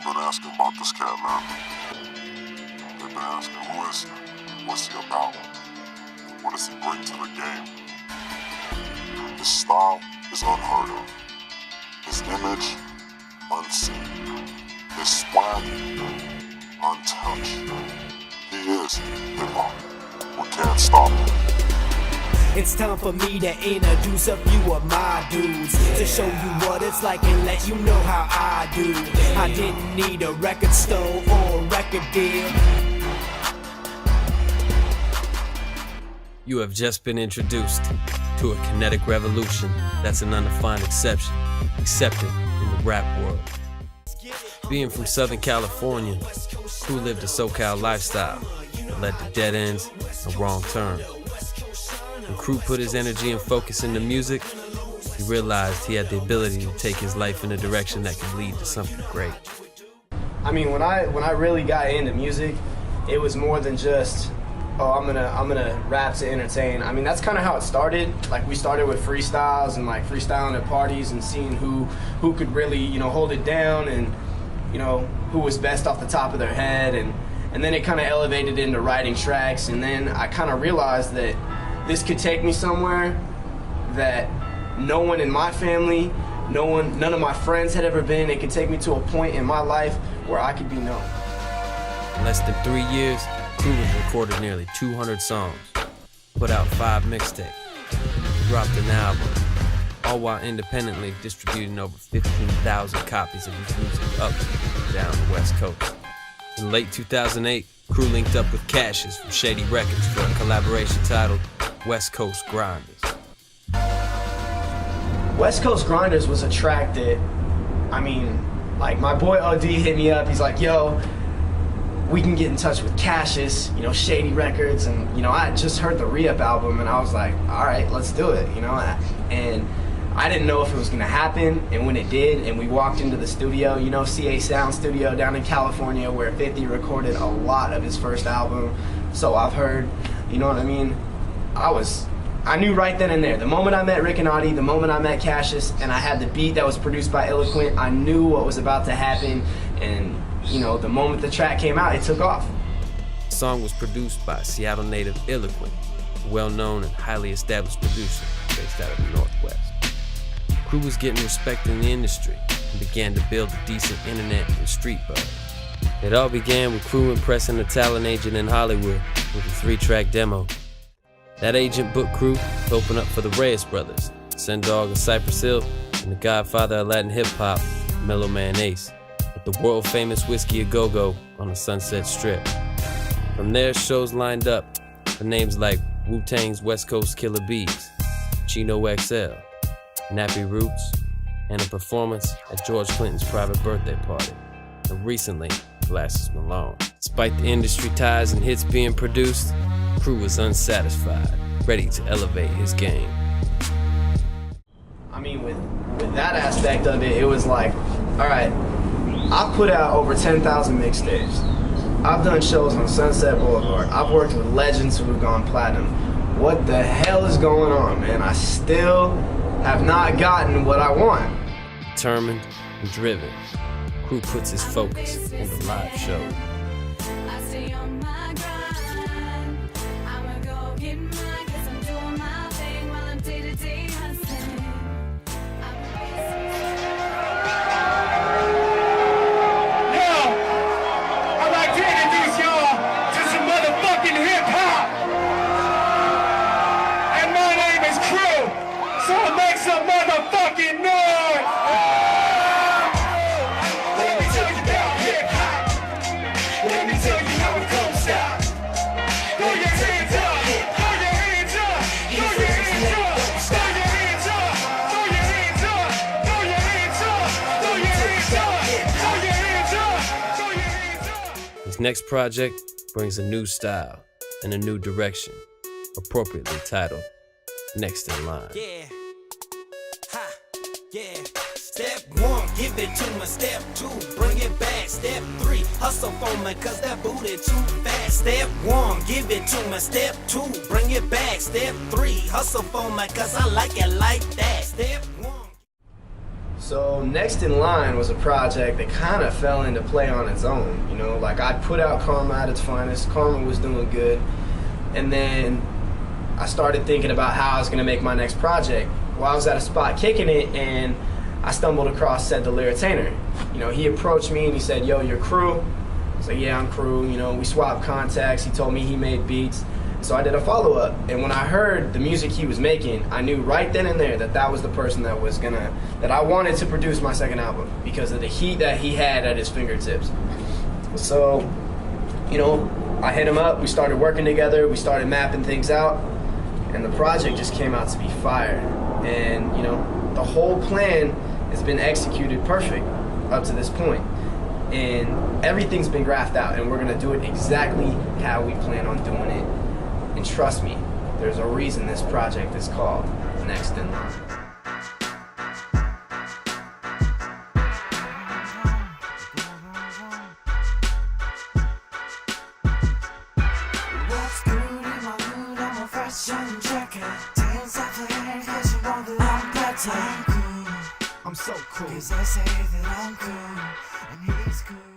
have been asking about this cat, man. They've been asking, who is he? What's he about? What does he bring to the game? His style is unheard of. His image, unseen. His swag, untouched. He is hip-hop. We can't stop him. It's time for me to introduce a few of my dudes, to show you what it's like and let you know how I do. I didn't need a record store or a record deal. You have just been introduced to a kinetic revolution that's an undefined exception, accepted in the rap world. Being from Southern California, Krue lived a SoCal lifestyle that led to dead ends and wrong turns. When Krue put his energy and focus into music, he realized he had the ability to take his life in a direction that could lead to something great. I mean, when I really got into music, it was more than just, oh, I'm gonna rap to entertain. I mean, that's kind of how it started. Like, we started with freestyles and like freestyling at parties and seeing who could really, you know, hold it down, and you know, who was best off the top of their head, and then it kind of elevated into writing tracks, and then I kind of realized that this could take me somewhere that no one in my family, none of my friends had ever been. It could take me to a point in my life where I could be known. In less than 3 years, Krue has recorded nearly 200 songs, put out 5 mixtapes, dropped an album, all while independently distributing over 15,000 copies of his music up and down the West Coast. In late 2008, Krue linked up with Cassius from Shady Records for a collaboration titled West Coast Grinders. West Coast Grinders was a track that, I mean, like, my boy OD hit me up. He's like, yo, we can get in touch with Cassius, you know, Shady Records, and, you know, I had just heard the Re-Up album, and I was like, all right, let's do it, you know, and I didn't know if it was gonna happen, and when it did, and we walked into the studio, you know, CA Sound Studio down in California, where 50 recorded a lot of his first album, so I've heard, you know what I mean? I knew right then and there. The moment I met Rick and Audie, the moment I met Cassius, and I had the beat that was produced by Eloquent, I knew what was about to happen, and, you know, the moment the track came out, it took off. The song was produced by Seattle native Eloquent, a well-known and highly established producer based out of the Northwest. Krue was getting respect in the industry and began to build a decent internet and street buzz. It all began with Krue impressing a talent agent in Hollywood with a 3-track demo. That agent booked Krue to open up for the Reyes brothers, Sen Dog and Cypress Hill, and the godfather of Latin hip-hop, Mellow Man Ace, at the world-famous Whiskey A Go-Go on the Sunset Strip. From there, shows lined up for names like Wu-Tang's West Coast Killer Bees, Chino XL, Nappy Roots, and a performance at George Clinton's private birthday party, and recently, Glasses Malone. Despite the industry ties and hits being produced, Krue was unsatisfied, ready to elevate his game. I mean, with that aspect of it, it was like, all right, I've put out over 10,000 mixtapes. I've done shows on Sunset Boulevard. I've worked with legends who have gone platinum. What the hell is going on, man? I still have not gotten what I want. Determined and driven, Krue puts his focus on the live show. His next project brings a new style and a new direction, appropriately titled Next in Line. Yeah. Ha. Yeah. Step 1, give it to me. Step 2, bring it back. Step 3, hustle for me, cause that booty too fast. Step 1, give it to me. Step 2, bring it back. Step 3, hustle for me, cause I like it like that. Step 1. So Next in Line was a project that kind of fell into play on its own. You know, like I put out Karma at its finest. Karma was doing good. And then I started thinking about how I was going to make my next project. Well, I was at a spot kicking it, and I stumbled across Said the Lyritainer. You know, he approached me and he said, yo, you're Krue? I was like, yeah, I'm Krue. You know, we swapped contacts. He told me he made beats. So I did a follow-up. And when I heard the music he was making, I knew right then and there that that was the person that was that I wanted to produce my second album because of the heat that he had at his fingertips. So, you know, I hit him up. We started working together. We started mapping things out. And the project just came out to be fire. And, you know, the whole plan has been executed perfect up to this point. And everything's been graphed out, and we're gonna do it exactly how we plan on doing it. And trust me, there's a reason this project is called Next in Line. What's good in my mood? I'm a fashion checker. Tails off the head, cause you know that I'm better. I'm cool. I'm so cool. Cause I say that I'm cool, and he's cool.